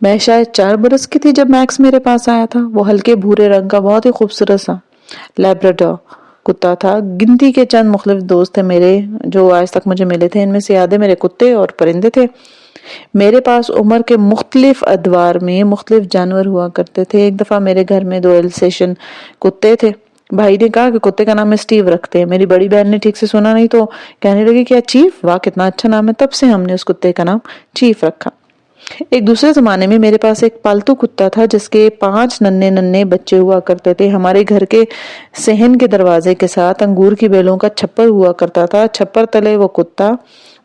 میں شاید 4 برس کی تھی جب میکس میرے پاس آیا تھا۔ وہ ہلکے بھورے رنگ کا بہت ہی خوبصورت سا لیبراڈور کتا تھا۔ گنتی کے چند مختلف دوست تھے میرے جو آج تک مجھے ملے تھے، ان میں سے آدھے میرے کتے اور پرندے تھے۔ میرے پاس عمر کے مختلف ادوار میں مختلف جانور ہوا کرتے تھے۔ ایک دفعہ میرے گھر میں 2 ایلسیشن کتے تھے۔ بھائی نے کہا کہ کتے کا نام اسٹیو رکھتے ہیں۔ میری بڑی بہن نے ٹھیک سے سنا نہیں تو کہنے لگی کیا چیف؟ واہ کتنا اچھا نام ہے۔ تب سے ہم نے اس کتے کا نام چیف رکھا۔ ایک دوسرے زمانے میں میرے پاس ایک پالتو کتا تھا جس کے 5 ننھے بچے ہوا کرتے تھے۔ ہمارے گھر کے صحن کے دروازے کے ساتھ انگور کی بیلوں کا چھپر ہوا کرتا تھا۔ چھپر تلے وہ کتا،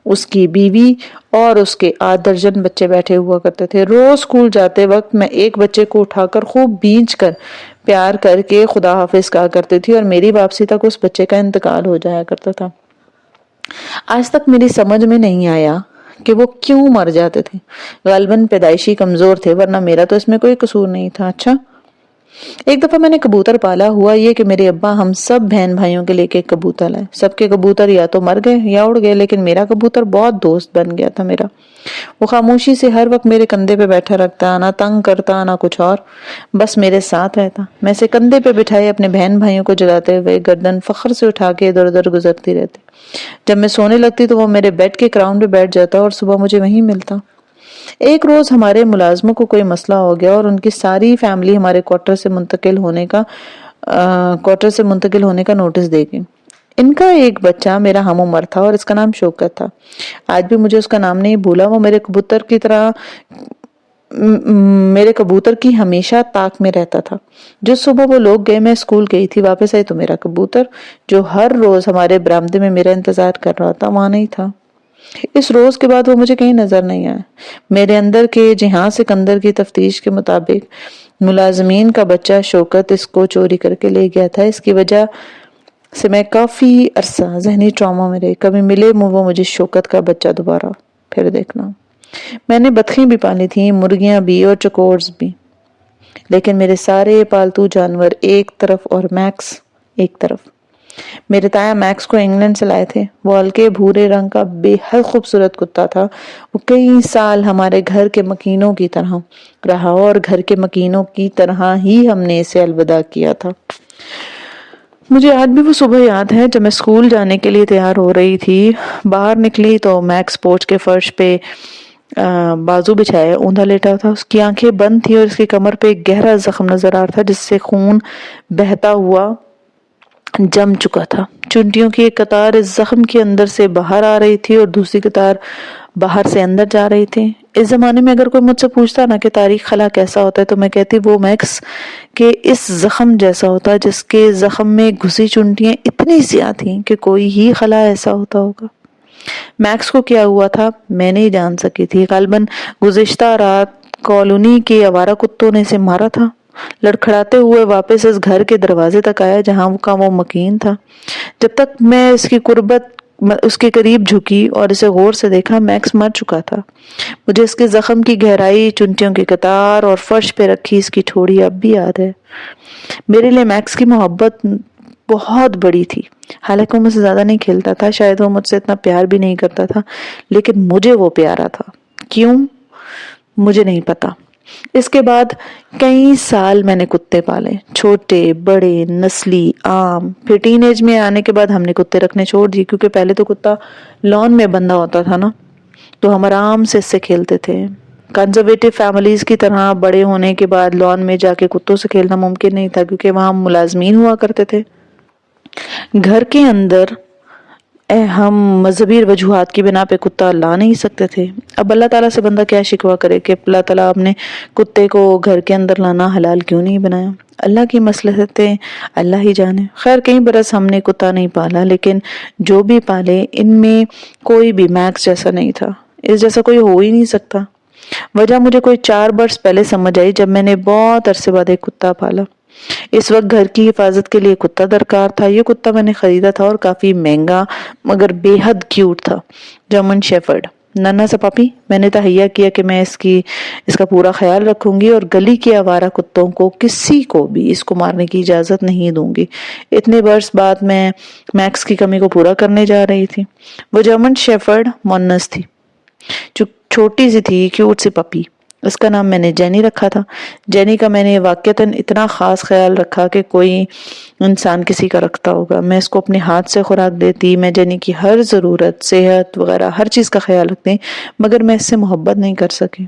اس کی بیوی اور اس کے 8 درجن بچے بیٹھے ہوا کرتے تھے۔ روز اسکول جاتے وقت میں ایک بچے کو اٹھا کر خوب بینچ کر پیار کر کے خدا حافظ کہا کرتی تھی اور میری واپسی تک اس بچے کا انتقال ہو جایا کرتا تھا۔ آج تک میری سمجھ میں نہیں آیا کہ وہ کیوں مر جاتے تھے۔ غالباً پیدائشی کمزور تھے، ورنہ میرا تو اس میں کوئی قصور نہیں تھا۔ اچھا، ایک دفعہ میں نے کبوتر پالا۔ ہوا یہ کہ میرے ابا ہم سب بہن بھائیوں کے لے کے کبوتر لائے۔ سب کے کبوتر یا تو مر گئے یا اڑ گئے، لیکن میرا کبوتر بہت دوست بن گیا تھا میرا۔ وہ خاموشی سے ہر وقت میرے کندھے پہ بیٹھا رکھتا، نہ تنگ کرتا نہ کچھ اور، بس میرے ساتھ رہتا۔ میں اسے کندھے پہ بٹھائے اپنے بہن بھائیوں کو جلاتے ہوئے گردن فخر سے اٹھا کے ادھر ادھر گزرتی رہتی۔ جب میں سونے لگتی تو وہ میرے بیڈ کے کراؤن پہ بیٹھ جاتا اور صبح مجھے وہیں ملتا۔ ایک روز ہمارے ملازموں کو کوئی مسئلہ ہو گیا اور ان کی ساری فیملی ہمارے کوارٹر سے منتقل ہونے کا نوٹس دے گئی۔ ان کا ایک بچہ میرا ہم عمر تھا اور اس کا نام شوکت تھا۔ آج بھی مجھے اس کا نام نہیں بھولا۔ وہ میرے کبوتر کی ہمیشہ طاق میں رہتا تھا۔ جس صبح وہ لوگ گئے میں اسکول گئی تھی، واپس آئی تو میرا کبوتر جو ہر روز ہمارے برآمدے میں میرا انتظار کر رہا تھا وہاں نہیں تھا۔ اس روز کے بعد وہ مجھے کہیں نظر نہیں آیا۔ میرے اندر کے جہاں سکندر کی تفتیش کے مطابق ملازمین کا بچہ شوکت اس کو چوری کر کے لے گیا تھا۔ اس کی وجہ سے میں کافی عرصہ ذہنی ٹراما میں رہی۔ کبھی ملے وہ مجھے شوکت کا بچہ دوبارہ پھر دیکھنا۔ میں نے بطخیں بھی پالی تھیں، مرغیاں بھی اور چکورز بھی، لیکن میرے سارے پالتو جانور ایک طرف اور میکس ایک طرف۔ میرے تایا میکس کو انگلینڈ سے لائے تھے۔ وہ ہلکے بھورے رنگ کا بے حد خوبصورت کتا تھا۔ وہ کئی سال ہمارے گھر کے مکینوں کی طرح رہا اور گھر کے مکینوں کی طرح ہی ہم نے اسے الوداع کیا تھا۔ مجھے آج بھی وہ صبح یاد ہے جب میں اسکول جانے کے لیے تیار ہو رہی تھی۔ باہر نکلی تو میکس پورچ کے فرش پہ بازو بچھائے اوندا لیٹا تھا۔ اس کی آنکھیں بند تھی اور اس کی کمر پہ ایک گہرا زخم نظر آ رہا تھا جس سے خون بہتا ہوا جم چکا تھا۔ چونٹیوں کی ایک قطار اس زخم کے اندر سے باہر آ رہی تھی اور دوسری قطار باہر سے اندر جا رہی تھی۔ اس زمانے میں اگر کوئی مجھ سے پوچھتا نا کہ تاریخ خلا کیسا ہوتا ہے تو میں کہتی وہ میکس کے اس زخم جیسا ہوتا، جس کے زخم میں گھسی چونٹیاں اتنی زیادہ تھیں کہ کوئی ہی خلا ایسا ہوتا ہوگا۔ میکس کو کیا ہوا تھا میں نہیں جان سکی تھی۔ غالباً گزشتہ رات کالونی کے آوارہ کتوں نے اسے مارا تھا۔ لڑکھڑاتے ہوئے واپس اس گھر کے دروازے تک آیا جہاں کا وہ مکین تھا۔ جب تک میں اس کے قریب جھکی اور اسے غور سے دیکھا، میکس مر چکا تھا۔ مجھے اس کے زخم کی گہرائی، چونٹیوں کی قطار اور فرش پہ رکھی اس کی ٹھوڑی اب بھی یاد ہے۔ میرے لیے میکس کی محبت بہت بڑی تھی۔ حالانکہ وہ مجھ سے زیادہ نہیں کھیلتا تھا، شاید وہ مجھ سے اتنا پیار بھی نہیں کرتا تھا، لیکن مجھے وہ پیارا تھا۔ کیوں مجھے نہیں پتا۔ اس کے بعد کئی سال میں نے کتے پالے، چھوٹے بڑے نسلی عام۔ پھر ٹین ایج میں آنے کے بعد ہم نے کتے رکھنے چھوڑ دیے، کیونکہ پہلے تو کتا لان میں بندھا ہوتا تھا نا، تو ہم آرام سے اس سے کھیلتے تھے۔ کنزرویٹو فیملیز کی طرح بڑے ہونے کے بعد لان میں جا کے کتوں سے کھیلنا ممکن نہیں تھا، کیونکہ وہاں ملازمین ہوا کرتے تھے۔ گھر کے اندر ہم مذہبی وجوہات کی بنا پہ کتا لا نہیں سکتے تھے۔ اب اللہ تعالیٰ سے بندہ کیا شکوہ کرے کہ اللہ تعالیٰ اپنے کتے کو گھر کے اندر لانا حلال کیوں نہیں بنایا؟ اللہ کی مصلحتیں اللہ ہی جانے۔ خیر کئی برس ہم نے کتا نہیں پالا، لیکن جو بھی پالے ان میں کوئی بھی میکس جیسا نہیں تھا۔ اس جیسا کوئی ہو ہی نہیں سکتا۔ وجہ مجھے کوئی 4 برس پہلے سمجھ آئی جب میں نے بہت عرصے بعد ایک کتا پالا۔ اس وقت گھر کی حفاظت کے لیے کتا درکار تھا۔ یہ کتا میں نے خریدا تھا اور کافی مہنگا مگر بے حد کیوٹ تھا، جرمن شیفرڈ، ننھا سا پاپی۔ میں نے تہیہ کیا کہ میں اس کا پورا خیال رکھوں گی اور گلی کے آوارہ کتوں کو کسی کو بھی اس کو مارنے کی اجازت نہیں دوں گی۔ اتنے برس بعد میں میکس کی کمی کو پورا کرنے جا رہی تھی۔ وہ جرمن شیفرڈ مونس تھی، جو چھوٹی سی تھی، کیوٹ سی پپی۔ اس کا نام میں نے جینی رکھا تھا۔ جینی کا میں نے واقعتاً اتنا خاص خیال رکھا کہ کوئی انسان کسی کا رکھتا ہوگا۔ میں اس کو اپنے ہاتھ سے خوراک دیتی، میں جینی کی ہر ضرورت، صحت وغیرہ ہر چیز کا خیال رکھتی، مگر میں اس سے محبت نہیں کر سکی۔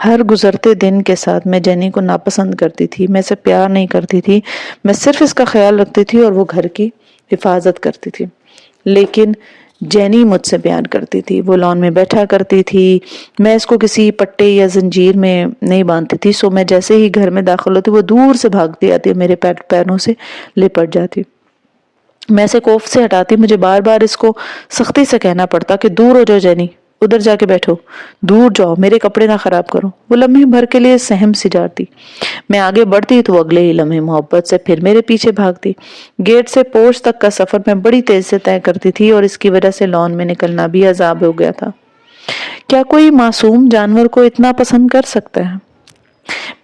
ہر گزرتے دن کے ساتھ میں جینی کو ناپسند کرتی تھی، میں اسے پیار نہیں کرتی تھی، میں صرف اس کا خیال رکھتی تھی اور وہ گھر کی حفاظت کرتی تھی۔ لیکن جینی مجھ سے پیار کرتی تھی، وہ لان میں بیٹھا کرتی تھی، میں اس کو کسی پٹے یا زنجیر میں نہیں باندھتی تھی، سو میں جیسے ہی گھر میں داخل ہوتی وہ دور سے بھاگتی آتی، میرے پیروں سے لپٹ جاتی، میں اسے کوف سے ہٹاتی، مجھے بار بار اس کو سختی سے کہنا پڑتا کہ دور ہو جاؤ جینی، ادھر جا کے بیٹھو، دور جاؤ، میرے کپڑے نہ خراب کرو۔ وہ لمحے بھر کے لیے سہم سی جاتی، میں آگے بڑھتی تو اگلے ہی لمحے محبت سے پھر میرے پیچھے بھاگتی۔ گیٹ سے پورچ تک کا سفر میں بڑی تیز سے طے کرتی تھی اور اس کی وجہ سے لان میں نکلنا بھی عذاب ہو گیا تھا۔ کیا کوئی معصوم جانور کو اتنا پسند کر سکتا ہے؟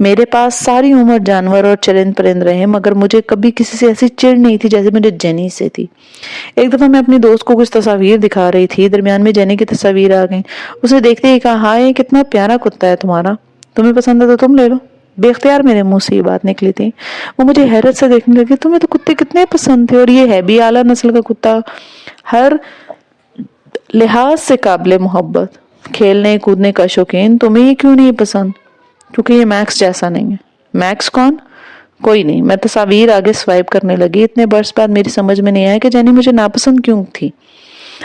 میرے پاس ساری عمر جانور اور چرند پرند رہے، مگر مجھے کبھی کسی سے ایسی چڑ نہیں تھی جیسے مجھے جینی سے تھی۔ ایک دفعہ میں اپنی دوست کو کچھ تصاویر دکھا رہی تھی، درمیان میں جینی کی تصاویر آ گئیں۔ اسے دیکھتے ہی کہا، ہائے کتنا پیارا کتا ہے تمہارا، تمہیں پسند ہے تو تم لے لو۔ بے اختیار میرے منہ سے یہ بات نکلی تھی۔ وہ مجھے حیرت سے دیکھنے لگی، تمہیں تو کتے کتنے پسند تھے، اور یہ ہے بھی اعلیٰ نسل کا کتا، ہر لحاظ سے قابل محبت، کھیلنے کودنے کا شوقین، تمہیں یہ کیوں نہیں پسند؟ کیونکہ یہ میکس جیسا نہیں ہے۔ میکس کون؟ کوئی نہیں۔ میں تصاویر آگے سوائپ کرنے لگی۔ اتنے برس بعد میری سمجھ میں نہیں آیا کہ جینی مجھے ناپسند کیوں تھی۔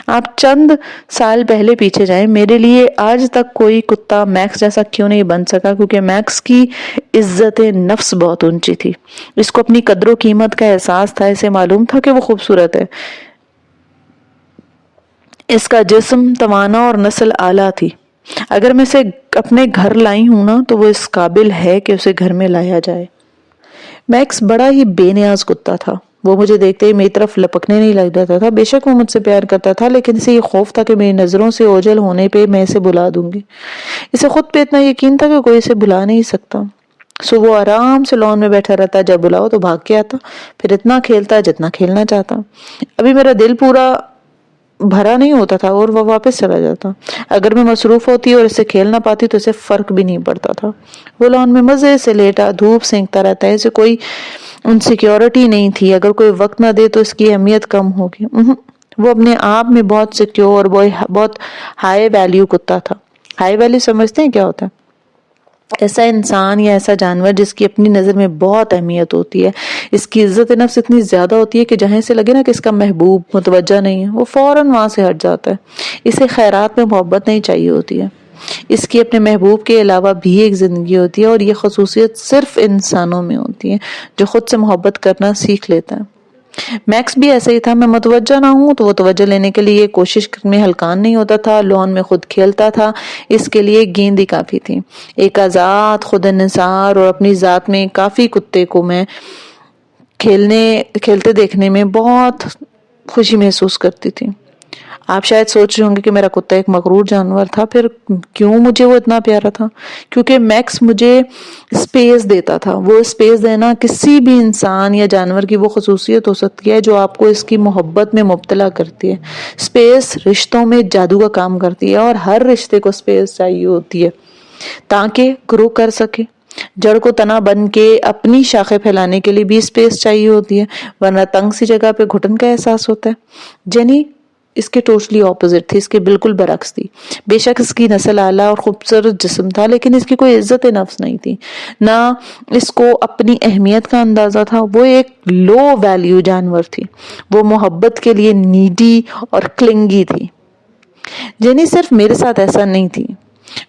آپ چند سال پہلے پیچھے جائیں، میرے لیے آج تک کوئی کتا میکس جیسا کیوں نہیں بن سکا، کیونکہ میکس کی عزت نفس بہت اونچی تھی، اس کو اپنی قدر و قیمت کا احساس تھا، اسے معلوم تھا کہ وہ خوبصورت ہے، اس کا جسم توانا اور نسل اعلیٰ تھی۔ اگر میں اسے اپنے گھر لائی ہوں نا تو وہ اس قابل ہے کہ اسے گھر میں لایا جائے۔ میکس بڑا ہی بے نیاز کتا تھا، وہ مجھے دیکھتے ہی میری طرف لپکنے نہیں لگ جاتا تھا۔ بے شک وہ مجھ سے پیار کرتا تھا، لیکن اسے یہ خوف تھا کہ میری نظروں سے اوجھل ہونے پہ میں اسے بلا دوں گی۔ اسے خود پہ اتنا یقین تھا کہ کوئی اسے بلا نہیں سکتا، سو وہ آرام سے لان میں بیٹھا رہتا، جب بلاؤ تو بھاگ کے آتا، پھر اتنا کھیلتا جتنا کھیلنا چاہتا۔ ابھی میرا دل پورا بھرا نہیں ہوتا تھا اور وہ واپس چلا جاتا۔ اگر میں مصروف ہوتی اور اسے کھیل نہ پاتی تو اسے فرق بھی نہیں پڑتا تھا۔ وہ لان میں مزے سے لیٹا دھوپ سینکتا رہتا ہے، اسے کوئی انسیکیورٹی نہیں تھی، اگر کوئی وقت نہ دے تو اس کی اہمیت کم ہوگی۔ وہ اپنے آپ میں بہت سیکیور، بہت ہائی ویلیو کتا تھا۔ ہائی ویلیو سمجھتے ہیں کیا ہوتا ہے؟ ایسا انسان یا ایسا جانور جس کی اپنی نظر میں بہت اہمیت ہوتی ہے، اس کی عزت نفس اتنی زیادہ ہوتی ہے کہ جہاں سے لگے نا کہ اس کا محبوب متوجہ نہیں ہے، وہ فوراً وہاں سے ہٹ جاتا ہے۔ اسے خیرات میں محبت نہیں چاہیے ہوتی ہے، اس کی اپنے محبوب کے علاوہ بھی ایک زندگی ہوتی ہے، اور یہ خصوصیت صرف انسانوں میں ہوتی ہے جو خود سے محبت کرنا سیکھ لیتا ہے۔ میکس بھی ایسا ہی تھا، میں متوجہ نہ ہوں تو وہ توجہ لینے کے لیے کوشش میں ہلکان نہیں ہوتا تھا، لان میں خود کھیلتا تھا، اس کے لیے گیند ہی کافی تھی۔ ایک آزاد، خود انحصار اور اپنی ذات میں کافی کتے کو میں کھیلتے دیکھنے میں بہت خوشی محسوس کرتی تھی۔ آپ شاید سوچ رہے ہوں گے کہ میرا کتا ایک مغرور جانور تھا، پھر کیوں مجھے وہ اتنا پیارا تھا؟ کیونکہ میکس مجھے اسپیس دیتا تھا۔ وہ اسپیس دینا کسی بھی انسان یا جانور کی وہ خصوصیت ہو سکتی ہے جو آپ کو اس کی محبت میں مبتلا کرتی ہے۔ اسپیس رشتوں میں جادو کا کام کرتی ہے، اور ہر رشتے کو اسپیس چاہیے ہوتی ہے تاکہ گرو کر سکے۔ جڑ کو تنا بن کے اپنی شاخیں پھیلانے کے لیے بھی اسپیس چاہیے ہوتی ہے، ورنہ تنگ سی جگہ پہ گھٹن کا احساس ہوتا ہے۔ جینی اس کے ٹوٹلی اپوزٹ تھی، اس کے بالکل برعکس تھی۔ بے شک اس کی نسل اعلیٰ اور خوبصورت جسم تھا، لیکن اس کی کوئی عزت نفس نہیں تھی، نہ اس کو اپنی اہمیت کا اندازہ تھا۔ وہ ایک لو ویلیو جانور تھی، وہ محبت کے لیے نیڈی اور کلنگی تھی۔ جینی صرف میرے ساتھ ایسا نہیں تھی،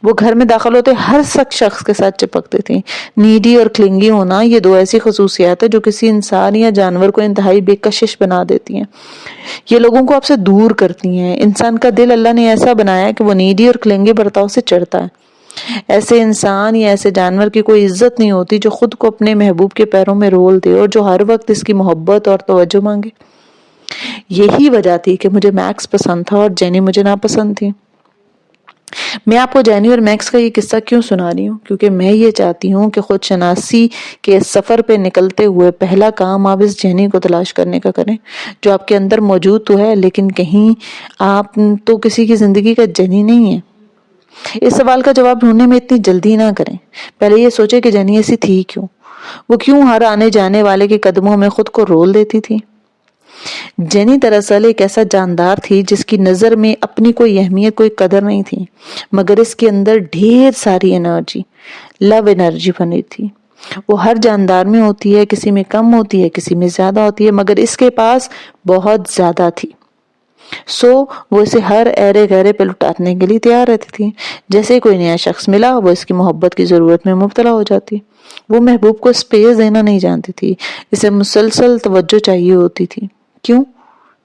وہ گھر میں داخل ہوتے ہر شخص کے ساتھ چپکتے تھے۔ نیڈی اور کلنگی ہونا یہ دو ایسی خصوصیات ہیں جو کسی انسان یا جانور کو انتہائی بے کشش بنا دیتی ہیں، یہ لوگوں کو آپ سے دور کرتی ہیں۔ انسان کا دل اللہ نے ایسا بنایا ہے کہ وہ نیڈی اور کلنگی برتاؤ سے چڑھتا ہے۔ ایسے انسان یا ایسے جانور کی کوئی عزت نہیں ہوتی جو خود کو اپنے محبوب کے پیروں میں رول دے اور جو ہر وقت اس کی محبت اور توجہ مانگے۔ یہی وجہ تھی کہ مجھے میکس پسند تھا اور جینی مجھے ناپسند تھی۔ میں آپ کو جینی اور میکس کا یہ قصہ کیوں سنا رہی ہوں؟ کیونکہ میں یہ چاہتی ہوں کہ خود شناسی کے سفر پہ نکلتے ہوئے پہلا کام آپ اس جینی کو تلاش کرنے کا کریں جو آپ کے اندر موجود تو ہے، لیکن کہیں آپ تو کسی کی زندگی کا جینی نہیں ہے۔ اس سوال کا جواب ڈھونڈنے میں اتنی جلدی نہ کریں، پہلے یہ سوچے کہ جینی ایسی تھی کیوں، وہ کیوں ہر آنے جانے والے کے قدموں میں خود کو رول دیتی تھی۔ جینی دراصل ایک ایسا جاندار تھی جس کی نظر میں اپنی کوئی اہمیت، کوئی قدر نہیں تھی، مگر اس کے اندر ڈھیر ساری انرجی، لو انرجی بنی تھی۔ وہ ہر جاندار میں ہوتی ہے، کسی میں کم ہوتی ہے، کسی میں زیادہ ہوتی ہے، مگر اس کے پاس بہت زیادہ تھی، وہ اسے ہر ایرے گہرے پہ لٹانے کے لیے تیار رہتی تھی۔ جیسے کوئی نیا شخص ملا، وہ اس کی محبت کی ضرورت میں مبتلا ہو جاتی۔ وہ محبوب کو اسپیس دینا نہیں جانتی تھی، اسے مسلسل توجہ چاہیے ہوتی تھی۔ کیوں؟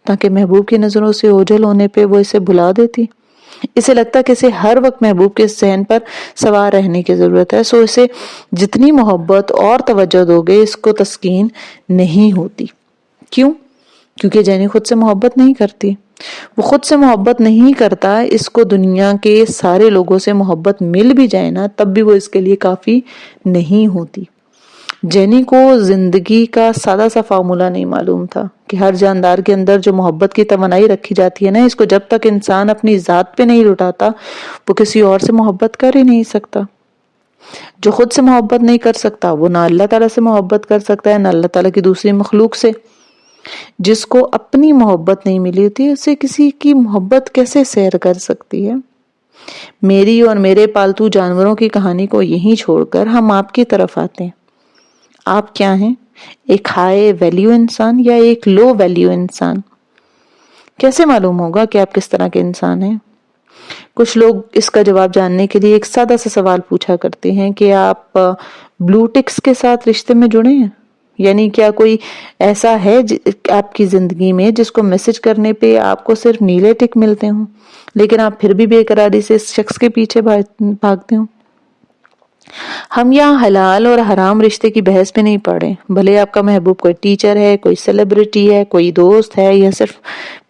تاکہ محبوب کی نظروں سے اوجھل ہونے پہ وہ اسے بھلا دیتی۔ اسے لگتا کہ اسے ہر وقت محبوب کے ذہن پر سوار رہنے کی ضرورت ہے، اسے جتنی محبت اور توجہ دو گے اس کو تسکین نہیں ہوتی۔ کیوں؟ کیونکہ جینی خود سے محبت نہیں کرتی۔ وہ خود سے محبت نہیں کرتا، اس کو دنیا کے سارے لوگوں سے محبت مل بھی جائے نا تب بھی وہ اس کے لیے کافی نہیں ہوتی۔ جینی کو زندگی کا سادہ سا فارمولہ نہیں معلوم تھا کہ ہر جاندار کے اندر جو محبت کی توانائی رکھی جاتی ہے نا، اس کو جب تک انسان اپنی ذات پہ نہیں لٹاتا وہ کسی اور سے محبت کر ہی نہیں سکتا۔ جو خود سے محبت نہیں کر سکتا وہ نہ اللہ تعالیٰ سے محبت کر سکتا ہے، نہ اللہ تعالیٰ کی دوسری مخلوق سے۔ جس کو اپنی محبت نہیں ملی ہوتی اسے کسی کی محبت کیسے سیر کر سکتی ہے؟ میری اور میرے پالتو جانوروں کی کہانی کو یہیں چھوڑ کر ہم آپ کی طرف آتے ہیں۔ آپ کیا ہیں؟ ایک ہائی ویلیو انسان یا ایک لو ویلیو انسان؟ کیسے معلوم ہوگا کہ آپ کس طرح کے انسان ہیں؟ کچھ لوگ اس کا جواب جاننے کے لیے ایک سادہ سا سوال پوچھا کرتے ہیں کہ آپ بلو ٹکس کے ساتھ رشتے میں جڑے ہیں؟ یعنی کیا کوئی ایسا ہے آپ کی زندگی میں جس کو میسج کرنے پہ آپ کو صرف نیلے ٹک ملتے ہوں لیکن آپ پھر بھی بے قراری سے اس شخص کے پیچھے بھاگتے ہوں؟ ہم یہاں حلال اور حرام رشتے کی بحث پہ نہیں پڑ رہے، بھلے آپ کا محبوب کوئی ٹیچر ہے، کوئی سیلیبریٹی ہے، کوئی دوست ہے یا صرف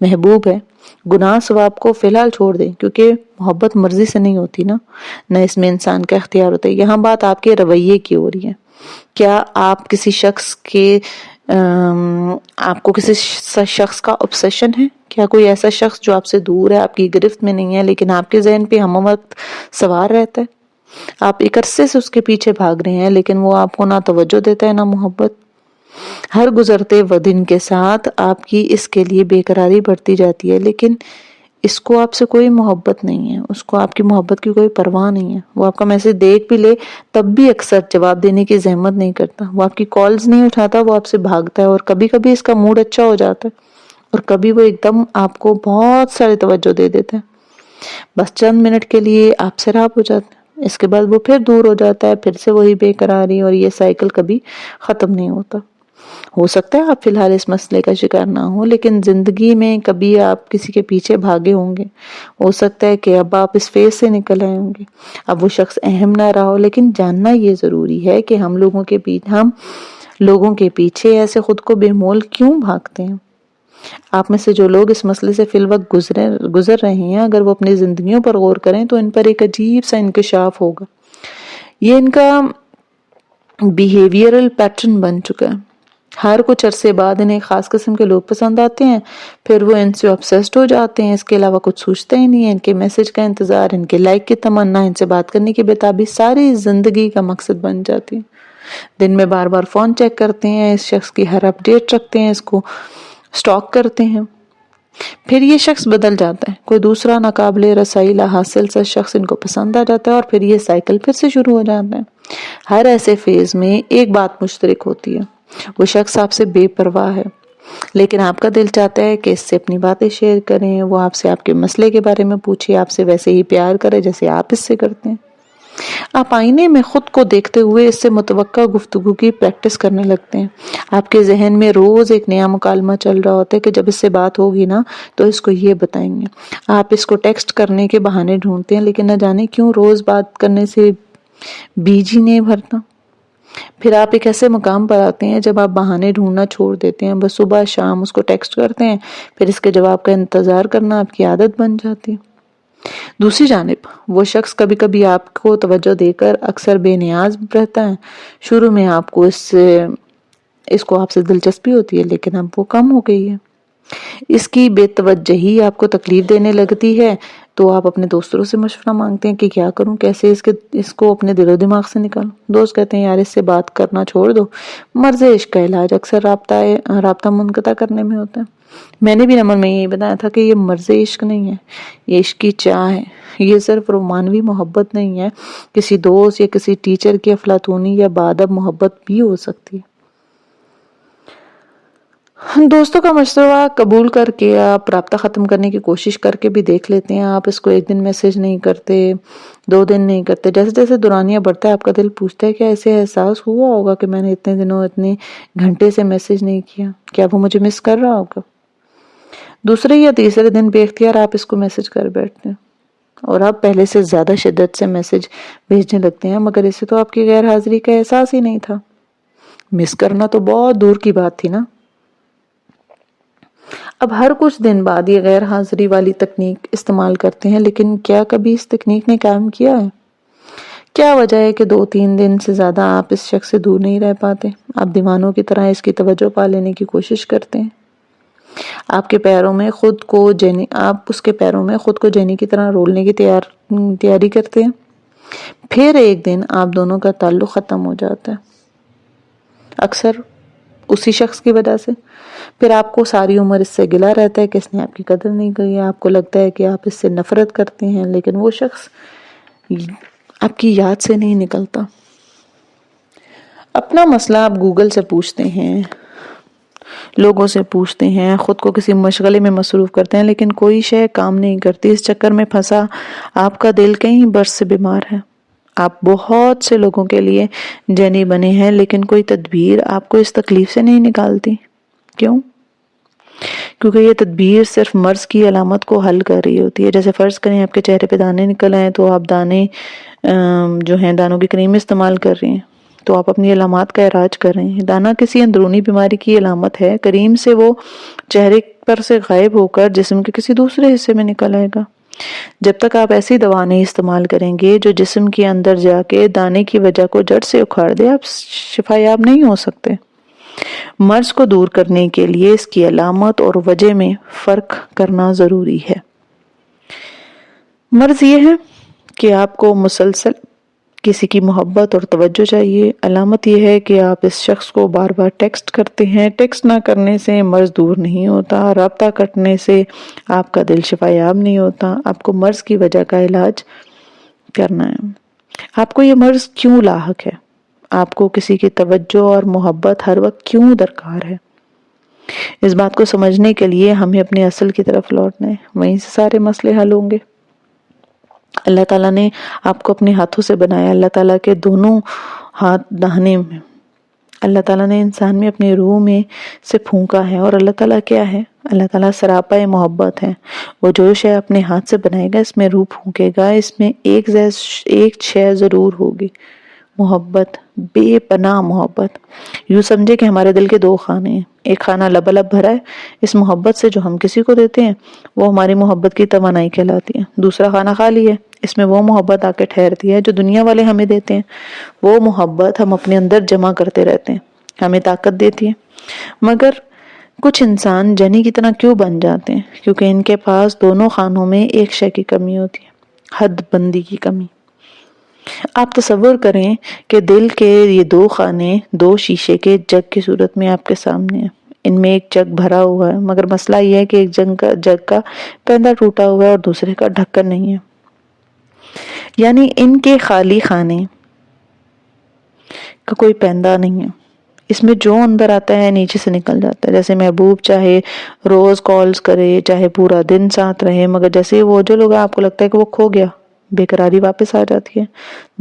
محبوب ہے۔ گناہ ثواب کو فی الحال چھوڑ دیں، کیونکہ محبت مرضی سے نہیں ہوتی نا، نہ اس میں انسان کا اختیار ہوتا ہے۔ یہاں بات آپ کے رویے کی ہو رہی ہے۔ کیا آپ کسی شخص کے آپ کو کسی شخص کا obsession ہے؟ کیا کوئی ایسا شخص جو آپ سے دور ہے، آپ کی گرفت میں نہیں ہے لیکن آپ کے ذہن پہ ہم وقت سوار رہتا ہے؟ آپ ایک عرصے سے اس کے پیچھے بھاگ رہے ہیں لیکن وہ آپ کو نہ توجہ دیتا ہے نہ محبت۔ ہر گزرتے دن کے ساتھ آپ کی اس کے لیے بے قراری بڑھتی جاتی ہے، لیکن اس کو آپ سے کوئی محبت نہیں ہے، اس کو آپ کی محبت کی کوئی پرواہ نہیں ہے۔ وہ آپ کا میسج دیکھ بھی لے تب بھی اکثر جواب دینے کی زحمت نہیں کرتا، وہ آپ کی کالز نہیں اٹھاتا، وہ آپ سے بھاگتا ہے، اور کبھی کبھی اس کا موڈ اچھا ہو جاتا ہے اور کبھی وہ ایک دم آپ کو بہت سارے توجہ دے دیتا ہے، بس چند منٹ کے لیے آپ سے رابطہ ہو جاتا ہے، اس کے بعد وہ پھر دور ہو جاتا ہے، پھر سے وہی بے قراری، اور یہ سائیکل کبھی ختم نہیں ہوتا۔ ہو سکتا ہے آپ فی الحال اس مسئلے کا شکار نہ ہو، لیکن زندگی میں کبھی آپ کسی کے پیچھے بھاگے ہوں گے۔ ہو سکتا ہے کہ اب آپ اس فیز سے نکل آئے ہوں گے، اب وہ شخص اہم نہ رہا ہو، لیکن جاننا یہ ضروری ہے کہ ہم لوگوں کے پیچھے ایسے خود کو بے مول کیوں بھاگتے ہیں۔ آپ میں سے جو لوگ اس مسئلے سے فی الوقت گزر رہے ہیں، اگر وہ اپنی زندگیوں پر غور کریں تو ان پر ایک عجیب سا انکشاف ہوگا۔ یہ ان کا بیہیویئرل پیٹرن بن چکا ہے۔ ہر کچھ عرصے بعد انہیں خاص قسم کے لوگ پسند آتے ہیں، پھر وہ ان سے obsessed ہو جاتے ہیں، اس کے علاوہ کچھ سوچتے ہی نہیں ہیں۔ ان کے میسج کا انتظار، ان کے لائک کی تمنا، ان سے بات کرنے کی بےتابی ساری زندگی کا مقصد بن جاتی ہے۔ دن میں بار بار فون چیک کرتے ہیں، اس شخص کی ہر اپڈیٹ رکھتے ہیں، اس کو سٹاک کرتے ہیں۔ پھر یہ شخص بدل جاتا ہے، کوئی دوسرا ناقابل رسائی حاصل سا شخص ان کو پسند آ جاتا ہے، اور پھر یہ سائیکل پھر سے شروع ہو جاتا ہے۔ ہر ایسے فیز میں ایک بات مشترک ہوتی ہے، وہ شخص آپ سے بے پرواہ ہے، لیکن آپ کا دل چاہتا ہے کہ اس سے اپنی باتیں شیئر کریں، وہ آپ سے آپ کے مسئلے کے بارے میں پوچھے، آپ سے ویسے ہی پیار کرے جیسے آپ اس سے کرتے ہیں۔ آپ آئینے میں خود کو دیکھتے ہوئے اس سے متوقع گفتگو کی پریکٹس کرنے لگتے ہیں۔ آپ کے ذہن میں روز ایک نیا مکالمہ چل رہا ہوتا ہے کہ جب اس سے بات ہوگی نا تو اس کو یہ بتائیں گے۔ آپ اس کو ٹیکسٹ کرنے کے بہانے ڈھونڈتے ہیں، لیکن نہ جانے کیوں روز بات کرنے سے بیج ہی نہیں بھرتا۔ پھر آپ ایک ایسے مقام پر آتے ہیں جب آپ بہانے ڈھونڈنا چھوڑ دیتے ہیں، بس صبح شام اس کو ٹیکسٹ کرتے ہیں، پھر اس کے جواب کا انتظار کرنا آپ کی عادت بن جاتی ہے۔ دوسری جانب وہ شخص کبھی کبھی آپ کو توجہ دے کر اکثر بے نیاز رہتا ہے۔ شروع میں آپ کو اس کو آپ سے دلچسپی ہوتی ہے، لیکن اب وہ کم ہو گئی ہے۔ اس کی بے توجہی آپ کو تکلیف دینے لگتی ہے تو آپ اپنے دوستوں سے مشورہ مانگتے ہیں کہ کیا کروں، کیسے اس کو اپنے دل و دماغ سے نکالوں۔ دوست کہتے ہیں یار اس سے بات کرنا چھوڑ دو، مرض عشق کا علاج اکثر رابطہ منقطع کرنے میں ہوتا ہے۔ میں نے بھی نمبر میں یہی بتایا تھا کہ یہ مرض عشق نہیں ہے، یہ عشق کی چاہ ہے۔ یہ صرف رومانوی محبت نہیں ہے، کسی دوست یا کسی ٹیچر کی افلاطونی یا بادب محبت بھی ہو سکتی ہے۔ دوستوں کا مشورہ قبول کر کے آپ رابطہ ختم کرنے کی کوشش کر کے بھی دیکھ لیتے ہیں۔ آپ اس کو ایک دن میسج نہیں کرتے، 2 دن نہیں کرتے، جیسے جیسے دورانیہ بڑھتا ہے آپ کا دل پوچھتا ہے کہ ایسے احساس ہوا ہوگا کہ میں نے اتنے دنوں اتنے گھنٹے سے میسج نہیں کیا، کیا وہ مجھے مس کر رہا ہوگا؟ دوسرے یا تیسرے دن بے اختیار آپ اس کو میسج کر بیٹھتے ہیں اور آپ پہلے سے زیادہ شدت سے میسج بھیجنے لگتے ہیں، مگر اسے تو آپ کی غیر حاضری کا احساس ہی نہیں تھا۔ مس کرنا تو بہت دور کی بات تھی نا۔ اب ہر کچھ دن بعد یہ غیر حاضری والی تکنیک استعمال کرتے ہیں، لیکن کیا کبھی اس تکنیک نے کام کیا ہے؟ کیا وجہ ہے کہ 2-3 دن سے زیادہ آپ اس شخص سے دور نہیں رہ پاتے؟ آپ دیوانوں کی طرح اس کی توجہ پا لینے کی کوشش کرتے ہیں۔ آپ اس کے پیروں میں خود کو جینی کی طرح رولنے کی تیاری کرتے ہیں۔ پھر ایک دن آپ دونوں کا تعلق ختم ہو جاتا ہے، اکثر اسی شخص کی وجہ سے۔ پھر آپ کو ساری عمر اس سے گلہ رہتا ہے کہ اس نے آپ کی قدر نہیں کی ہے۔ آپ کو لگتا ہے کہ آپ اس سے نفرت کرتے ہیں، لیکن وہ شخص آپ کی یاد سے نہیں نکلتا۔ اپنا مسئلہ آپ گوگل سے پوچھتے ہیں، لوگوں سے پوچھتے ہیں، خود کو کسی مشغلے میں مصروف کرتے ہیں، لیکن کوئی شے کام نہیں کرتی۔ اس چکر میں پھنسا آپ کا دل کئی برس سے بیمار ہے۔ آپ بہت سے لوگوں کے لیے جنی بنے ہیں، لیکن کوئی تدبیر آپ کو اس تکلیف سے نہیں نکالتی۔ کیوں؟ کیونکہ یہ تدبیر صرف مرض کی علامت کو حل کر رہی ہوتی ہے۔ جیسے فرض کریں آپ کے چہرے پہ دانے نکل آئے تو آپ دانوں کی کریم استعمال کر رہے ہیں، تو آپ اپنی علامات کا علاج کر رہے ہیں۔ دانا کسی اندرونی بیماری کی علامت ہے، کریم سے وہ چہرے پر سے غائب ہو کر جسم کے کسی دوسرے حصے میں نکل آئے گا۔ جب تک آپ ایسی دوا نہیں استعمال کریں گے جو جسم کے اندر جا کے دانے کی وجہ کو جڑ سے اکھاڑ دے، آپ شفا یاب نہیں ہو سکتے۔ مرض کو دور کرنے کے لیے اس کی علامت اور وجہ میں فرق کرنا ضروری ہے۔ مرض یہ ہے کہ آپ کو مسلسل کسی کی محبت اور توجہ چاہیے۔ علامت یہ ہے کہ آپ اس شخص کو بار بار ٹیکسٹ کرتے ہیں۔ ٹیکسٹ نہ کرنے سے مرض دور نہیں ہوتا، رابطہ کٹنے سے آپ کا دل شفا یاب نہیں ہوتا۔ آپ کو مرض کی وجہ کا علاج کرنا ہے۔ آپ کو یہ مرض کیوں لاحق ہے؟ آپ کو کسی کی توجہ اور محبت ہر وقت کیوں درکار ہے؟ اس بات کو سمجھنے کے لیے ہمیں اپنے اصل کی طرف لوٹنا ہے، وہیں سے سارے مسئلے حل ہوں گے۔ اللہ تعالیٰ نے آپ کو اپنے ہاتھوں سے بنایا، اللہ تعالیٰ کے دونوں ہاتھ داہنے میں اللہ تعالیٰ نے انسان میں اپنی روح میں سے پھونکا ہے، اور اللہ تعالیٰ کیا ہے؟ اللہ تعالیٰ سراپا محبت ہے۔ وہ جو شے اپنے ہاتھ سے بنائے گا اس میں روح پھونکے گا، اس میں ایک شے ضرور ہوگی، محبت، بے پناہ محبت۔ یوں سمجھے کہ ہمارے دل کے 2 خانے ہیں، ایک خانہ لبالب بھرا ہے اس محبت سے جو ہم کسی کو دیتے ہیں، وہ ہماری محبت کی توانائی کہلاتی ہے۔ دوسرا خانہ خالی ہے، اس میں وہ محبت آ کے ٹھہرتی ہے جو دنیا والے ہمیں دیتے ہیں۔ وہ محبت ہم اپنے اندر جمع کرتے رہتے ہیں، ہمیں طاقت دیتی ہے۔ مگر کچھ انسان جنی کی طرح کیوں بن جاتے ہیں؟ کیونکہ ان کے پاس دونوں خانوں میں ایک شے کی کمی ہوتی ہے، حد بندی کی کمی۔ آپ تصور کریں کہ دل کے یہ 2 خانے 2 شیشے کے جگ کی صورت میں آپ کے سامنے ہیں۔ ان میں ایک جگ بھرا ہوا ہے، مگر مسئلہ یہ ہے کہ ایک جگ کا پیندا ٹوٹا ہوا ہے اور دوسرے کا ڈھکن نہیں ہے۔ یعنی ان کے خالی خانے کا کوئی پیندا نہیں ہے، اس میں جو اندر آتا ہے نیچے سے نکل جاتا ہے۔ جیسے محبوب چاہے روز کالز کرے، چاہے پورا دن ساتھ رہے، مگر جیسے وہ جو لوگ آپ کو لگتا ہے کہ وہ کھو گیا، بے قراری واپس آ جاتی ہے،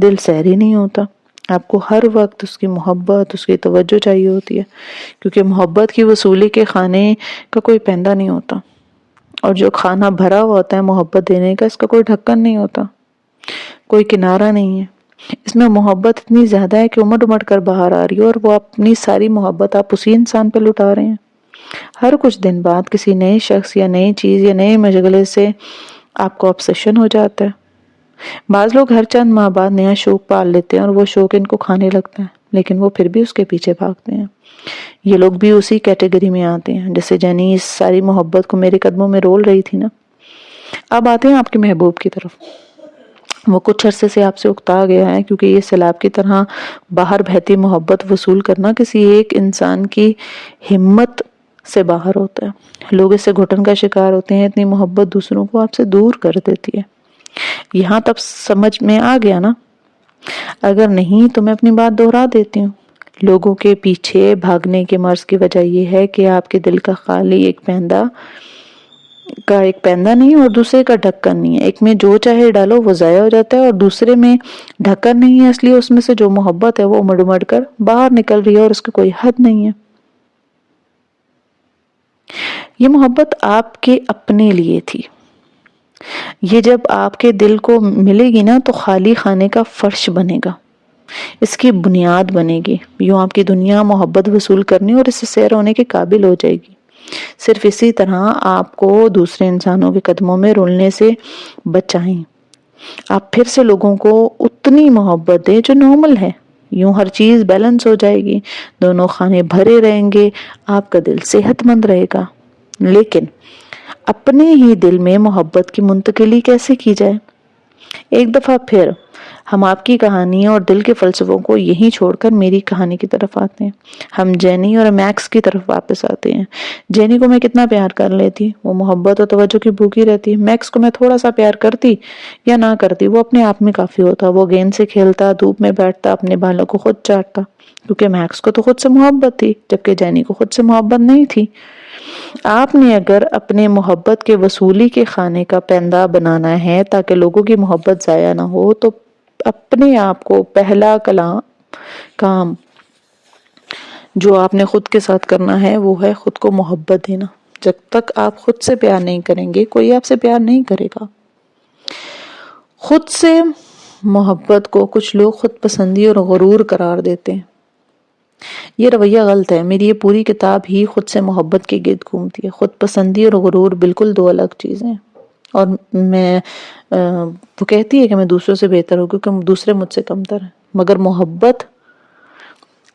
دل سیر ہی نہیں ہوتا۔ آپ کو ہر وقت اس کی محبت، اس کی توجہ چاہیے ہوتی ہے، کیونکہ محبت کی وصولی کے خانے کا کوئی پیندا نہیں ہوتا، اور جو کھانا بھرا ہوا ہوتا ہے محبت دینے کا، اس کا کوئی ڈھکن نہیں ہوتا، کوئی کنارہ نہیں ہے۔ اس میں محبت اتنی زیادہ ہے کہ امڑ امڑ کر باہر آ رہی ہے، اور وہ اپنی ساری محبت آپ اسی انسان پہ لٹا رہے ہیں۔ ہر کچھ دن بعد کسی نئے شخص یا نئی چیز یا نئے مشغلے سے آپ کو obsession ہو جاتا ہے۔ بعض لوگ ہر چند ماہ بعد نیا شوق پال لیتے ہیں اور وہ شوق ان کو کھانے لگتا ہے، لیکن وہ پھر بھی اس کے پیچھے بھاگتے ہیں۔ یہ لوگ بھی اسی کیٹیگری میں آتے ہیں، جیسے جینی اس ساری محبت کو میرے قدموں میں رول رہی تھی نا۔ اب آتے ہیں آپ کے محبوب کی طرف۔ وہ کچھ عرصے سے آپ سے اکتا گیا ہے، کیونکہ یہ سیلاب کی طرح باہر بہتی محبت وصول کرنا کسی ایک انسان کی ہمت سے باہر ہوتا ہے۔ لوگ اس سے گھٹن کا شکار ہوتے ہیں، اتنی محبت دوسروں کو آپ سے دور کر دیتی ہے۔ یہاں تک سمجھ میں آ گیا نا؟ اگر نہیں تو میں اپنی بات دہرا دیتی ہوں۔ لوگوں کے پیچھے بھاگنے کے مرض کی وجہ یہ ہے کہ آپ کے دل کا خالی ایک پیندا نہیں اور دوسرے کا ڈھکن نہیں ہے۔ ایک میں جو چاہے ڈالو وہ ضائع ہو جاتا ہے، اور دوسرے میں ڈھکن نہیں ہے، اس لیے اس میں سے جو محبت ہے وہ مڑ مڑ کر باہر نکل رہی ہے اور اس کی کوئی حد نہیں ہے۔ یہ محبت آپ کے اپنے لیے تھی۔ یہ جب آپ کے دل کو ملے گی نا تو خالی خانے کا فرش بنے گا، اس کی بنیاد بنے گی۔ یوں آپ کی دنیا محبت وصول کرنے اور اس سے سیر ہونے کے قابل ہو جائے گی۔ صرف اسی طرح آپ کو دوسرے انسانوں کے قدموں میں رولنے سے بچائیں۔ آپ پھر سے لوگوں کو اتنی محبت دیں جو نارمل ہے، یوں ہر چیز بیلنس ہو جائے گی، دونوں خانے بھرے رہیں گے، آپ کا دل صحت مند رہے گا۔ لیکن اپنے ہی دل میں محبت کی منتقلی کیسے کی جائے؟ ایک دفعہ پھر ہم آپ کی کہانی اور دل کے فلسفوں کو یہیں چھوڑ کر میری کہانی کی طرف آتے ہیں۔ ہم جینی اور میکس کی طرف واپس آتے ہیں۔ جینی کو میں کتنا پیار کر لیتی، وہ محبت اور توجہ کی بھوکی رہتی۔ میکس کو میں تھوڑا سا پیار کرتی یا نہ کرتی، وہ اپنے آپ میں کافی ہوتا۔ وہ گیند سے کھیلتا، دھوپ میں بیٹھتا، اپنے بالوں کو خود چاٹتا، کیونکہ میکس کو تو خود سے محبت تھی، جبکہ جینی کو خود سے محبت نہیں تھی۔ آپ نے اگر اپنے محبت کے وصولی کے خانے کا پیندا بنانا ہے تاکہ لوگوں کی محبت ضائع نہ ہو، تو اپنے آپ کو پہلا کام جو آپ نے خود کے ساتھ کرنا ہے وہ ہے خود کو محبت دینا۔ جب تک آپ خود سے پیار نہیں کریں گے کوئی آپ سے پیار نہیں کرے گا۔ خود سے محبت کو کچھ لوگ خود پسندی اور غرور قرار دیتے ہیں۔ یہ رویہ غلط ہے۔ میری یہ پوری کتاب ہی خود سے محبت کے گرد گھومتی ہے۔ خود پسندی اور غرور بالکل دو الگ چیزیں ہیں، اور وہ کہتی ہے کہ میں دوسروں سے بہتر ہوں کیونکہ دوسرے مجھ سے کمتر ہیں، مگر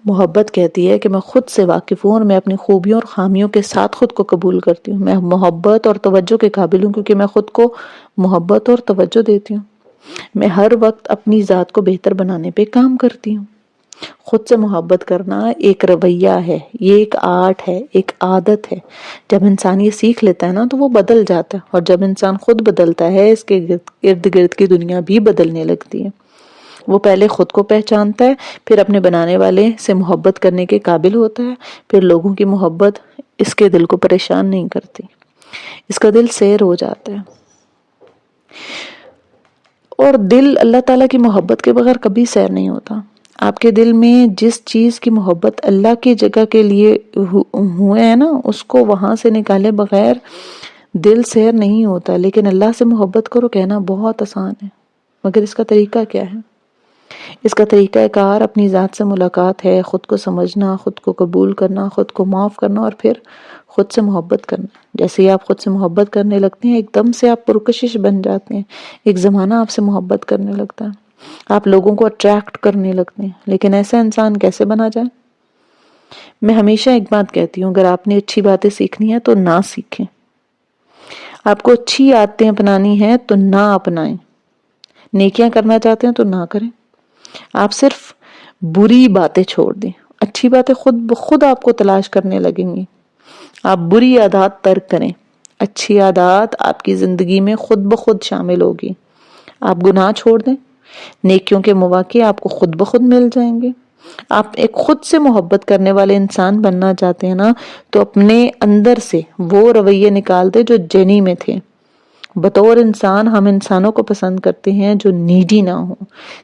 محبت کہتی ہے کہ میں خود سے واقف ہوں اور میں اپنی خوبیوں اور خامیوں کے ساتھ خود کو قبول کرتی ہوں۔ میں محبت اور توجہ کے قابل ہوں کیونکہ میں خود کو محبت اور توجہ دیتی ہوں۔ میں ہر وقت اپنی ذات کو بہتر بنانے پہ کام کرتی ہوں۔ خود سے محبت کرنا ایک رویہ ہے، یہ ایک آرٹ ہے، ایک عادت ہے۔ جب انسان یہ سیکھ لیتا ہے نا تو وہ بدل جاتا ہے، اور جب انسان خود بدلتا ہے اس کے ارد گرد کی دنیا بھی بدلنے لگتی ہے۔ وہ پہلے خود کو پہچانتا ہے، پھر اپنے بنانے والے سے محبت کرنے کے قابل ہوتا ہے، پھر لوگوں کی محبت اس کے دل کو پریشان نہیں کرتی، اس کا دل سیر ہو جاتا ہے۔ اور دل اللہ تعالیٰ کی محبت کے بغیر کبھی سیر نہیں ہوتا۔ آپ کے دل میں جس چیز کی محبت اللہ کی جگہ کے لیے ہوئے ہے نا، اس کو وہاں سے نکالے بغیر دل سیر نہیں ہوتا۔ لیکن اللہ سے محبت کرو کہنا بہت آسان ہے، مگر اس کا طریقہ کیا ہے؟ اس کا طریقہ کار اپنی ذات سے ملاقات ہے، خود کو سمجھنا، خود کو قبول کرنا، خود کو معاف کرنا، اور پھر خود سے محبت کرنا۔ جیسے ہی آپ خود سے محبت کرنے لگتے ہیں ایک دم سے آپ پرکشش بن جاتے ہیں، ایک زمانہ آپ سے محبت کرنے لگتا ہے، آپ لوگوں کو اٹریکٹ کرنے لگتے ہیں۔ لیکن ایسا انسان کیسے بنا جائے؟ میں ہمیشہ ایک بات کہتی ہوں، اگر آپ نے اچھی باتیں سیکھنی ہے تو نہ سیکھیں، آپ کو اچھی عادتیں اپنانی ہیں تو نہ اپنائیں، نیکیاں کرنا چاہتے ہیں تو نہ کریں۔ آپ صرف بری باتیں چھوڑ دیں، اچھی باتیں خود بخود آپ کو تلاش کرنے لگیں گی۔ آپ بری عادات ترک کریں، اچھی عادات آپ کی زندگی میں خود بخود شامل ہوگی۔ آپ گناہ چھوڑ دیں، نیکیوں کے مواقع آپ کو خود بخود مل جائیں گے۔ آپ ایک خود سے محبت کرنے والے انسان بننا چاہتے ہیں نا، تو اپنے اندر سے وہ رویے نکال دے جو جینی میں تھے۔ بطور انسان ہم انسانوں کو پسند کرتے ہیں جو نیڈی نہ ہوں،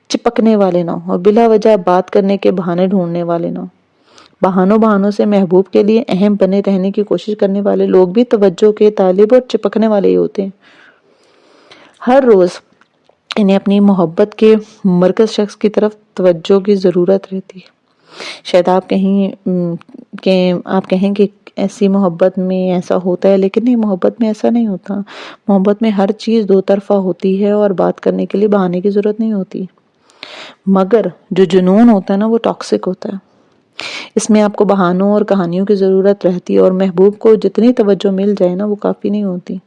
چپکنے والے نہ ہوں، اور بلا وجہ بات کرنے کے بہانے ڈھونڈنے والے نہ ہوں۔ بہانوں سے محبوب کے لیے اہم بنے رہنے کی کوشش کرنے والے لوگ بھی توجہ کے طالب اور چپکنے والے ہی ہوتے ہیں۔ ہر روز انہیں اپنی محبت کے مرکز شخص کی طرف توجہ کی ضرورت رہتی ہے۔ شاید آپ کہیں کہ ایسی محبت میں ایسا ہوتا ہے، لیکن نہیں، محبت میں ایسا نہیں ہوتا۔ محبت میں ہر چیز دو طرفہ ہوتی ہے اور بات کرنے کے لیے بہانے کی ضرورت نہیں ہوتی۔ مگر جو جنون ہوتا ہے نا وہ ٹاکسک ہوتا ہے. اس میں آپ کو بہانوں اور کہانیوں کی ضرورت رہتی ہے، اور محبوب کو جتنی توجہ مل جائے نا وہ کافی نہیں ہوتی.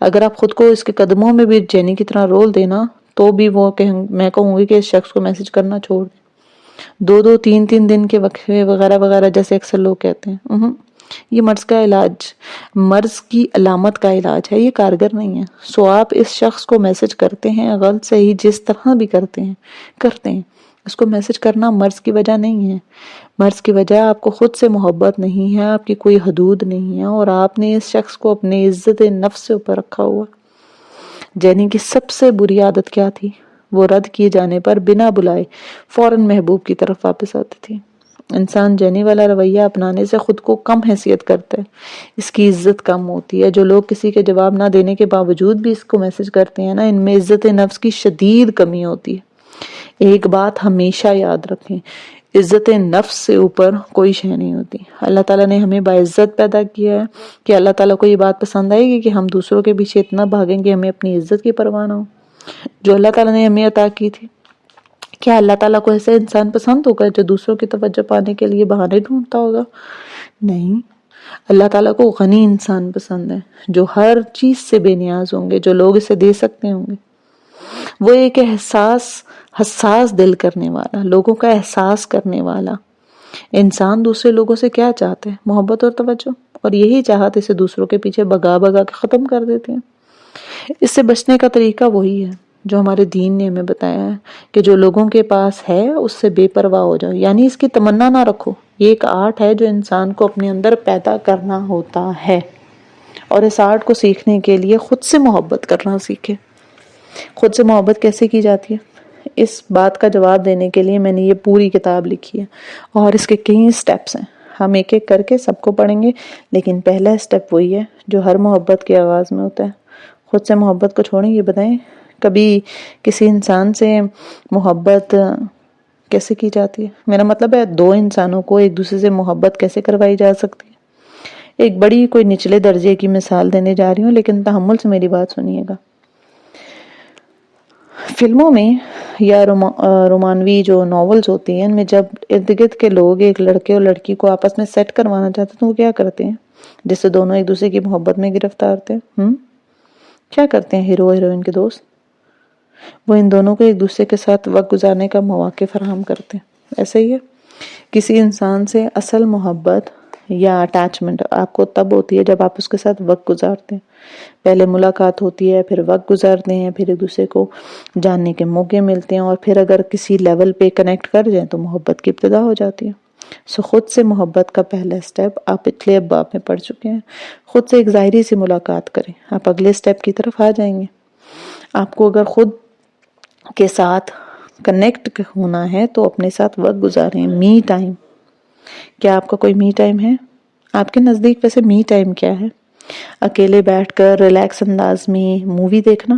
اگر آپ خود کو اس کے قدموں میں بھی جینی کی طرح رول دینا تو بھی میں کہوں گی کہ اس شخص کو میسج کرنا چھوڑ دیں. 2 3 دن کے وقفے وغیرہ وغیرہ جیسے اکثر لوگ کہتے ہیں، یہ مرض کی علامت کا علاج ہے، یہ کارگر نہیں ہے. سو آپ اس شخص کو میسج کرتے ہیں، غلط صحیح جس طرح بھی کرتے ہیں. اس کو میسج کرنا مرض کی وجہ نہیں ہے. مرض کی وجہ آپ کو خود سے محبت نہیں ہے، آپ کی کوئی حدود نہیں ہے، اور آپ نے اس شخص کو اپنے عزت نفس سے اوپر رکھا ہوا. جینی کی سب سے بری عادت کیا تھی؟ وہ رد کیے جانے پر بنا بلائے فوراً محبوب کی طرف واپس آتی تھی. انسان جینی والا رویہ اپنانے سے خود کو کم حیثیت کرتا ہے، اس کی عزت کم ہوتی ہے. جو لوگ کسی کے جواب نہ دینے کے باوجود بھی اس کو میسج کرتے ہیں نا، ان میں عزت نفس کی شدید کمی ہوتی ہے. ایک بات ہمیشہ یاد رکھیں، عزت نفس سے اوپر کوئی شے نہیں ہوتی. اللہ تعالیٰ نے ہمیں باعزت پیدا کیا ہے کہ اللہ تعالیٰ کو یہ بات پسند آئے گی کہ ہم دوسروں کے پیچھے اتنا بھاگیں گے ہمیں اپنی عزت کی پرواہ نہ ہو جو اللہ تعالیٰ نے ہمیں عطا کی تھی. کیا اللہ تعالیٰ کو ایسے انسان پسند ہوگا جو دوسروں کی توجہ پانے کے لیے بہانے ڈھونڈتا ہوگا؟ نہیں. اللہ تعالیٰ کو غنی انسان پسند ہے جو ہر چیز سے بے نیاز ہوں گے، جو لوگ اسے دے سکتے ہوں گے. وہ ایک حساس دل کرنے والا، لوگوں کا احساس کرنے والا انسان دوسرے لوگوں سے کیا چاہتے ہیں؟ محبت اور توجہ. اور یہی چاہت اسے دوسروں کے پیچھے بگا کے ختم کر دیتے ہیں. اس سے بچنے کا طریقہ وہی ہے جو ہمارے دین نے ہمیں بتایا ہے کہ جو لوگوں کے پاس ہے اس سے بے پرواہ ہو جاؤ، یعنی اس کی تمنا نہ رکھو. یہ ایک آرٹ ہے جو انسان کو اپنے اندر پیدا کرنا ہوتا ہے، اور اس آرٹ کو سیکھنے کے لیے خود سے محبت کرنا سیکھے. خود سے محبت کیسے کی جاتی ہے؟ اس بات کا جواب دینے کے لیے میں نے یہ پوری کتاب لکھی ہے، اور اس کے کئی سٹیپس ہیں. ہم ایک ایک کر کے سب کو پڑھیں گے، لیکن پہلا سٹیپ وہی ہے جو ہر محبت کے آغاز میں ہوتا ہے. خود سے محبت کو چھوڑیں. یہ بتائیں کبھی کسی انسان سے محبت کیسے کی جاتی ہے؟ میرا مطلب ہے 2 انسانوں کو ایک دوسرے سے محبت کیسے کروائی جا سکتی ہے. ایک بڑی کوئی نچلے درجے کی مثال دینے جا رہی ہوں، لیکن تحمل سے میری بات سنیے گا. فلموں میں یا رومانوی جو ناولز ہوتی ہیں، ان میں جب ارد گرد کے لوگ ایک لڑکے اور لڑکی کو آپس میں سیٹ کروانا چاہتے ہیں تو وہ کیا کرتے ہیں؟ جس سے دونوں ایک دوسرے کی محبت میں گرفتار تھے. کیا کرتے ہیں ہیرو ہیروئن کے دوست؟ وہ ان دونوں کو ایک دوسرے کے ساتھ وقت گزارنے کا مواقع فراہم کرتے ہیں. ایسا ہی ہے، کسی انسان سے اصل محبت یا اٹیچمنٹ آپ کو تب ہوتی ہے جب آپ اس کے ساتھ وقت گزارتے ہیں. پہلے ملاقات ہوتی ہے، پھر وقت گزارتے ہیں، پھر ایک دوسرے کو جاننے کے موقع ملتے ہیں، اور پھر اگر کسی لیول پہ کنیکٹ کر جائیں تو محبت کی ابتدا ہو جاتی ہے. خود سے محبت کا پہلا سٹیپ آپ پچھلے ابواب میں پڑھ چکے ہیں. خود سے ایک ظاہری سی ملاقات کریں، آپ اگلے سٹیپ کی طرف آ جائیں گے. آپ کو اگر خود کے ساتھ کنیکٹ ہونا ہے تو اپنے ساتھ وقت گزاریں. Me time. کیا آپ کا کوئی می ٹائم ہے؟ آپ کے نزدیک ویسے می ٹائم کیا ہے؟ اکیلے بیٹھ کر ریلیکس انداز میں مووی دیکھنا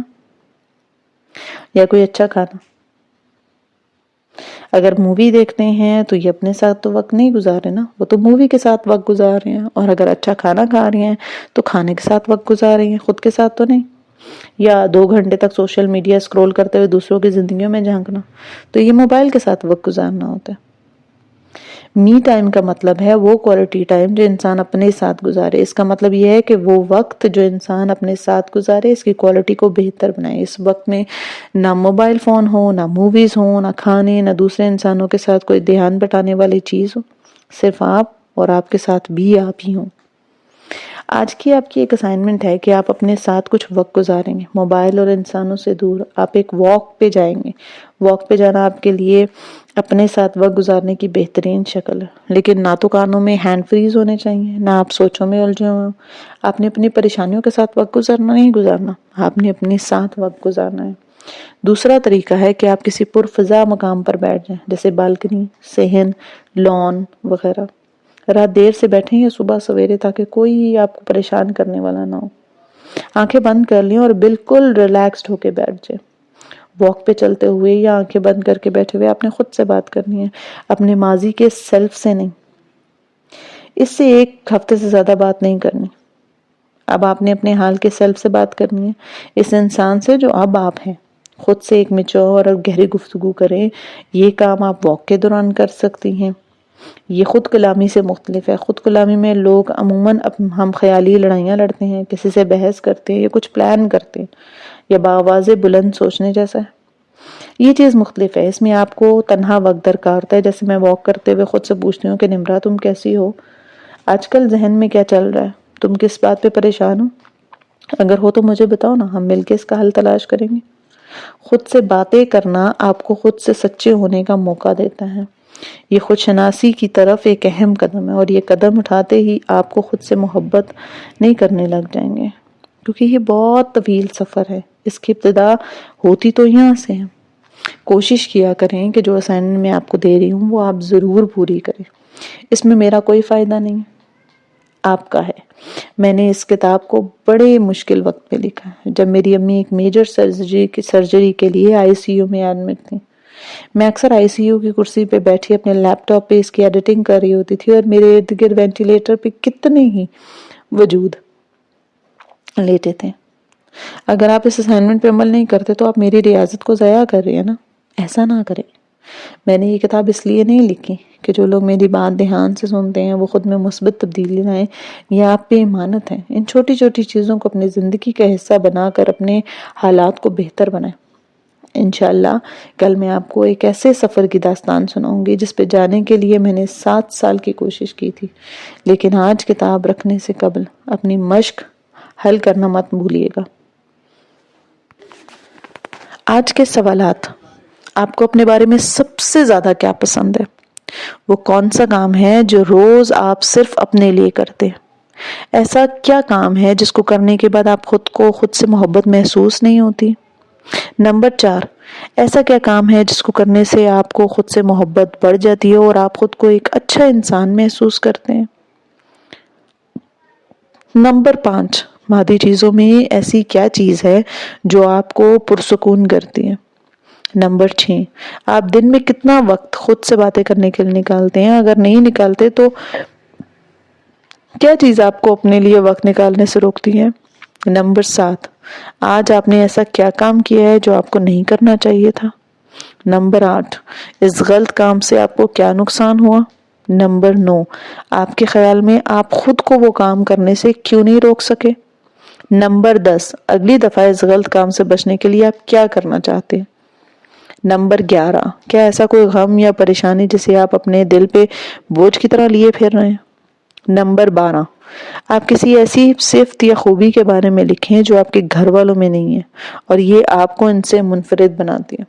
یا کوئی اچھا کھانا؟ اگر مووی دیکھتے ہیں تو یہ اپنے ساتھ تو وقت نہیں گزار رہے نا، وہ تو مووی کے ساتھ وقت گزار رہے ہیں. اور اگر اچھا کھانا کھا رہے ہیں تو کھانے کے ساتھ وقت گزار رہے ہیں، خود کے ساتھ تو نہیں. یا 2 گھنٹے تک سوشل میڈیا اسکرول کرتے ہوئے دوسروں کی زندگیوں میں جھانکنا، تو یہ موبائل کے ساتھ وقت گزارنا ہوتا ہے. می ٹائم کا مطلب ہے وہ کوالٹی ٹائم جو انسان اپنے ساتھ گزارے. اس کا مطلب یہ ہے کہ وہ وقت جو انسان اپنے ساتھ گزارے اس کی کوالٹی کو بہتر بنائے. اس وقت میں نہ موبائل فون ہو، نہ موویز ہو، نہ کھانے، نہ دوسرے انسانوں کے ساتھ کوئی دھیان بٹانے والی چیز ہو. صرف آپ اور آپ کے ساتھ بھی آپ ہی ہوں. آج کی آپ کی ایک اسائنمنٹ ہے کہ آپ اپنے ساتھ کچھ وقت گزاریں گے، موبائل اور انسانوں سے دور. آپ ایک واک پہ جائیں گے. واک پہ جانا آپ کے لیے اپنے ساتھ وقت گزارنے کی بہترین شکل ہے. لیکن نہ تو کانوں میں ہینڈ فریز ہونے چاہیے، نہ آپ سوچوں میں الجھے ہوئے. آپ نے اپنی پریشانیوں کے ساتھ وقت گزارنا، آپ نے اپنے ساتھ وقت گزارنا ہے. دوسرا طریقہ ہے کہ آپ کسی پرفضا مقام پر بیٹھ جائیں، جیسے بالکنی، صحن، لان وغیرہ. رات دیر سے بیٹھیں یا صبح سویرے، تاکہ کوئی آپ کو پریشان کرنے والا نہ ہو. آنکھیں بند کر لیں اور بالکل ریلیکسڈ ہو کے بیٹھ جائیں. واک پہ چلتے ہوئے یا آنکھیں بند کر کے بیٹھے ہوئے آپ نے خود سے بات کرنی ہے، اپنے ماضی کے سیلف سے نہیں. اس سے 1 ہفتے سے زیادہ بات نہیں کرنی. اب آپ نے اپنے حال کے سیلف سے بات کرنی ہے، اس انسان سے جو اب آپ ہیں. خود سے ایک میچور اور گہری گفتگو کریں۔ یہ کام آپ واک کے دوران کر سکتی ہیں۔ یہ خود کلامی سے مختلف ہے۔ خود کلامی میں لوگ عموماً ہم خیالی لڑائیاں لڑتے ہیں، کسی سے بحث کرتے ہیں یا کچھ پلان کرتے ہیں، یا بآواز بلند سوچنے جیسا ہے۔ یہ چیز مختلف ہے، اس میں آپ کو تنہا وقت درکار ہوتا ہے۔ جیسے میں واک کرتے ہوئے خود سے پوچھتی ہوں کہ نمرا تم کیسی ہو؟ آج کل ذہن میں کیا چل رہا ہے؟ تم کس بات پہ پریشان ہو؟ اگر ہو تو مجھے بتاؤ نا، ہم مل کے اس کا حل تلاش کریں گے۔ خود سے باتیں کرنا آپ کو خود سے سچے ہونے کا موقع دیتا ہے۔ یہ خود شناسی کی طرف ایک اہم قدم ہے، اور یہ قدم اٹھاتے ہی آپ کو خود سے محبت نہیں کرنے لگ جائیں گے، کیونکہ یہ بہت طویل سفر ہے۔ اس کی ابتدا ہوتی تو یہاں سے ہے۔ کوشش کیا کریں کہ جو اسائنمنٹ میں آپ کو دے رہی ہوں وہ آپ ضرور پوری کریں۔ اس میں میرا کوئی فائدہ نہیں ہے، آپ کا ہے۔ میں نے اس کتاب کو بڑے مشکل وقت پہ لکھا ہے، جب میری امی ایک میجر سرجری کے لیے آئی سی یو میں ایڈمٹ تھی۔ میں اکثر آئی سی یو کی کرسی پہ بیٹھی اپنے لیپ ٹاپ پہ اس کی ایڈیٹنگ کر رہی ہوتی تھی، اور میرے ارد گرد وینٹیلیٹر پہ کتنے ہی وجود لیٹے تھے۔ اگر آپ اس اسائنمنٹ پہ عمل نہیں کرتے تو آپ میری ریاضت کو ضائع کر رہے ہیں نا، ایسا نہ کریں۔ میں نے یہ کتاب اس لیے نہیں لکھی کہ جو لوگ میری بات دھیان سے سنتے ہیں وہ خود میں مثبت تبدیلی لائیں، یہ آپ پہ امانت ہے۔ ان چھوٹی چھوٹی چیزوں کو اپنی زندگی کا حصہ بنا کر اپنے حالات کو بہتر بنائیں۔ انشاءاللہ کل میں آپ کو ایک ایسے سفر کی داستان سناؤں گی جس پہ جانے کے لیے میں نے 7 سال کی کوشش کی تھی، لیکن آج کتاب رکھنے سے قبل اپنی مشق حل کرنا مت بھولیے گا۔ آج کے سوالات: آپ کو اپنے بارے میں سب سے زیادہ کیا پسند ہے؟ وہ کون سا کام ہے جو روز آپ صرف اپنے لیے کرتے ہیں؟ ایسا کیا کام ہے جس کو کرنے کے بعد آپ خود سے محبت محسوس نہیں ہوتی؟ نمبر 4، ایسا کیا کام ہے جس کو کرنے سے آپ کو خود سے محبت بڑھ جاتی ہے اور آپ خود کو ایک اچھا انسان محسوس کرتے ہیں؟ نمبر 5، مادی چیزوں میں ایسی کیا چیز ہے جو آپ کو پرسکون کرتی ہے؟ نمبر 6، آپ دن میں کتنا وقت خود سے باتیں کرنے کے لیے نکالتے ہیں؟ اگر نہیں نکالتے تو کیا چیز آپ کو اپنے لیے وقت نکالنے سے روکتی ہے؟ نمبر 7، آج آپ نے ایسا کیا کام کیا ہے جو آپ کو نہیں کرنا چاہیے تھا؟ نمبر 8، اس غلط کام سے آپ کو کیا نقصان ہوا؟ نمبر 9، آپ کے خیال میں آپ خود کو وہ کام کرنے سے کیوں نہیں روک سکے؟ نمبر 10، اگلی دفعہ اس غلط کام سے بچنے کے لیے آپ کیا کرنا چاہتے ہیں؟ نمبر 11، کیا ایسا کوئی غم یا پریشانی جسے آپ اپنے دل پہ بوجھ کی طرح لیے پھر رہے ہیں؟ نمبر 12، آپ کسی ایسی صفت یا خوبی کے بارے میں لکھیں جو آپ کے گھر والوں میں نہیں ہے اور یہ آپ کو ان سے منفرد بناتی ہے۔